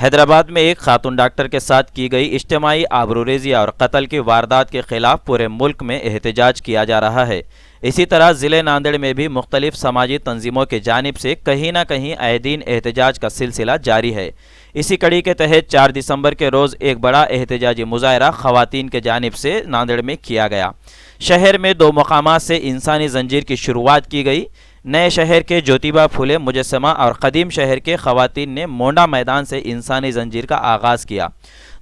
हैदराबाद में एक खातून डॉक्टर के साथ की गई इज्तिमाई आबरूरेज़ी और कत्ल की वारदात के खिलाफ पूरे मुल्क में एहतजाज किया जा रहा है। इसी तरह ज़िले नांदेड़ में भी मुख्तलिफ समाजी तंजीमों की जानिब से कहीं ना कहीं आए दिन एहतजाज का सिलसिला जारी है। इसी कड़ी के तहत 4 दिसंबर के रोज़ एक बड़ा एहतजाजी मुजाहरा ख़वातीन के जानिब से नांदेड़ में किया गया। शहर में 2 मकामात से इंसानी जंजीर की शुरुआत की गई। नए शहर के ज्योतिबा फुले मुजस्समा और कदीम शहर के ख़वातीन ने मोंडा मैदान से इंसानी जंजीर का आगाज़ किया।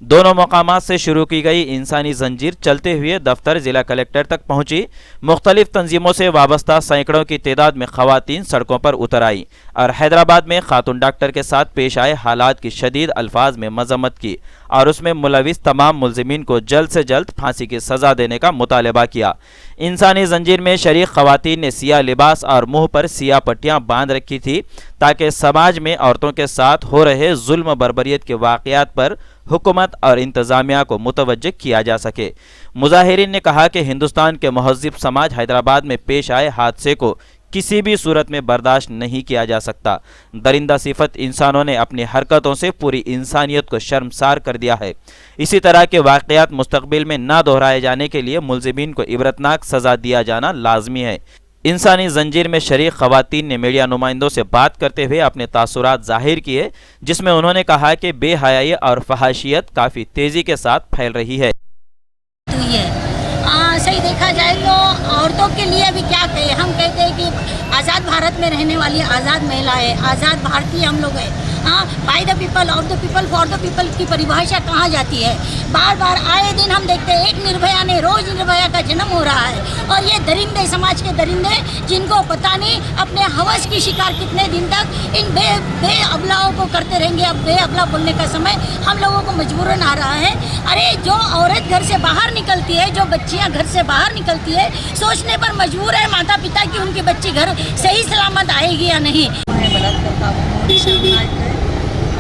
दोनों मकामात से शुरू की गई इंसानी जंजीर चलते हुए दफ्तर ज़िला कलेक्टर तक पहुंची। मुख्तलिफ तंजीमों से वाबस्ता सैकड़ों की तादाद में ख़वातीन सड़कों पर उतर आई और हैदराबाद में खातून डॉक्टर के साथ पेश आए हालात की शदीद अल्फाज में मजम्मत की और उसमें मुलविस तमाम मुलजिमीन को जल्द से जल्द फांसी की सज़ा देने का मुतालबा किया। इंसानी जंजीर में शरीक ख़वातीन ने सियाह लिबास और मुँह पर सियाह पट्टियाँ बांध रखी थी ताकि समाज में औरतों के साथ हो रहे जुल्म बर्बरियत के वाक़यात पर हुकूमत और इंतज़ामिया को मुतवज्जे किया जा सके। मुजाहिरीन ने कहा कि हिंदुस्तान के महज़िब समाज हैदराबाद में पेश आए हादसे को किसी भी सूरत में बर्दाश्त नहीं किया जा सकता। दरिंदा सिफत इंसानों ने अपनी हरकतों से पूरी इंसानियत को शर्मसार कर दिया है। इसी तरह के वाक़यात मुस्तक़बिल में ना दोहराए जाने के लिए मुलजिमीन को इबरतनाक सज़ा दिया जाना लाजमी है। इंसानी जंजीर में शरीक ख़वातीन ने मीडिया नुमाइंदों से बात करते हुए अपने तासुरात ज़ाहिर किए, जिसमें उन्होंने कहा कि बेहयाई और फहाशियत काफ़ी तेज़ी के साथ फैल रही है। सही देखा जाए तो औरतों के लिए भी क्या कहें, हम कहते हैं कि आज़ाद भारत में रहने वाली आज़ाद महिला है, आज़ाद भारतीय हम लोग हैं। हाँ, by the people, of the people, for the people की परिभाषा कहाँ जाती है? बार बार आए दिन हम देखते हैं एक निर्भया ने रोज़ निर्भया का जन्म हो रहा है और ये दरिंदे, समाज के दरिंदे जिनको पता नहीं अपने हवस की शिकार कितने दिन तक इन बे अबलाओं को करते रहेंगे। अब बे अबला बोलने का समय हम लोगों को मजबूरन आ रहा है। अरे जो औरत घर से बाहर निकलती है, जो बच्चियाँ घर से बाहर निकलती है, सोचने पर मजबूर है माता पिता कि उनकी बच्ची घर सही सलामत आएगी या नहीं।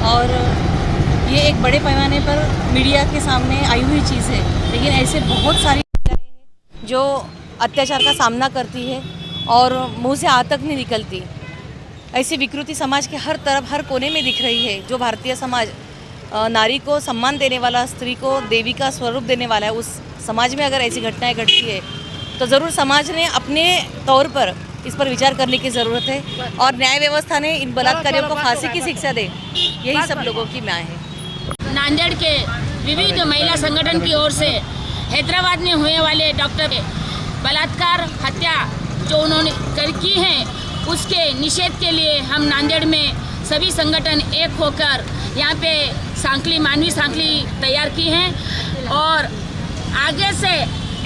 और ये एक बड़े पैमाने पर मीडिया के सामने आई हुई चीज़ है, लेकिन ऐसे बहुत सारी महिलाएं हैं जो अत्याचार का सामना करती है और मुंह से आ तक नहीं निकलती। ऐसी विकृति समाज के हर तरफ, हर कोने में दिख रही है। जो भारतीय समाज नारी को सम्मान देने वाला, स्त्री को देवी का स्वरूप देने वाला है, उस समाज में अगर ऐसी घटनाएं घटती है तो ज़रूर समाज ने अपने तौर पर इस पर विचार करने की ज़रूरत है और न्याय व्यवस्था ने इन बलात्कारियों को फांसी की शिक्षा दे, यही सब लोगों की मांग है। नांदेड़ के विविध महिला संगठन की ओर से हैदराबाद में हुए वाले डॉक्टर के बलात्कार हत्या जो उन्होंने की है, उसके निषेध के लिए हम नांदेड़ में सभी संगठन एक होकर यहाँ पे सांकली, मानवी सांकली तैयार की हैं और आगे से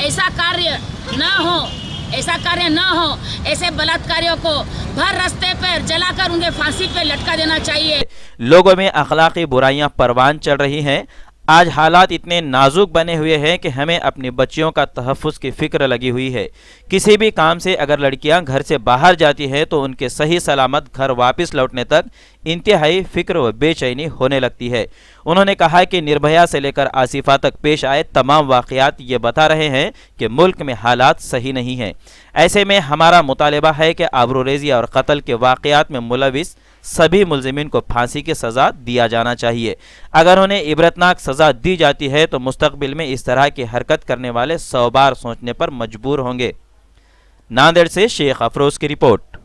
ऐसा कार्य न हो, ऐसे बलात्कारियों को भर रास्ते पर जलाकर उन्हें फांसी पे लटका देना चाहिए। लोगों में अखलाकी बुराइयां परवान चढ़ रही हैं। आज हालात इतने नाजुक बने हुए हैं कि हमें अपनी बच्चियों का तहफ़्फ़ुज़ की फ़िक्र लगी हुई है। किसी भी काम से अगर लड़कियां घर से बाहर जाती हैं तो उनके सही सलामत घर वापस लौटने तक इंतहाई फ़िक्र व बेचैनी होने लगती है। उन्होंने कहा कि निर्भया से लेकर आसिफा तक पेश आए तमाम वाक़यात ये बता रहे हैं कि मुल्क में हालात सही नहीं हैं। ऐसे में हमारा मुतालबा है कि आबरूरेज़ी और कत्ल के वाक़यात में मुलविस सभी मुलजिमीन को फांसी की सज़ा दिया जाना चाहिए। अगर उन्हें इबरतनाक सज़ा दी जाती है तो मुस्तक़बिल में इस तरह की हरकत करने वाले 100 बार सोचने पर मजबूर होंगे। नांदेड़ से शेख अफरोज़ की रिपोर्ट।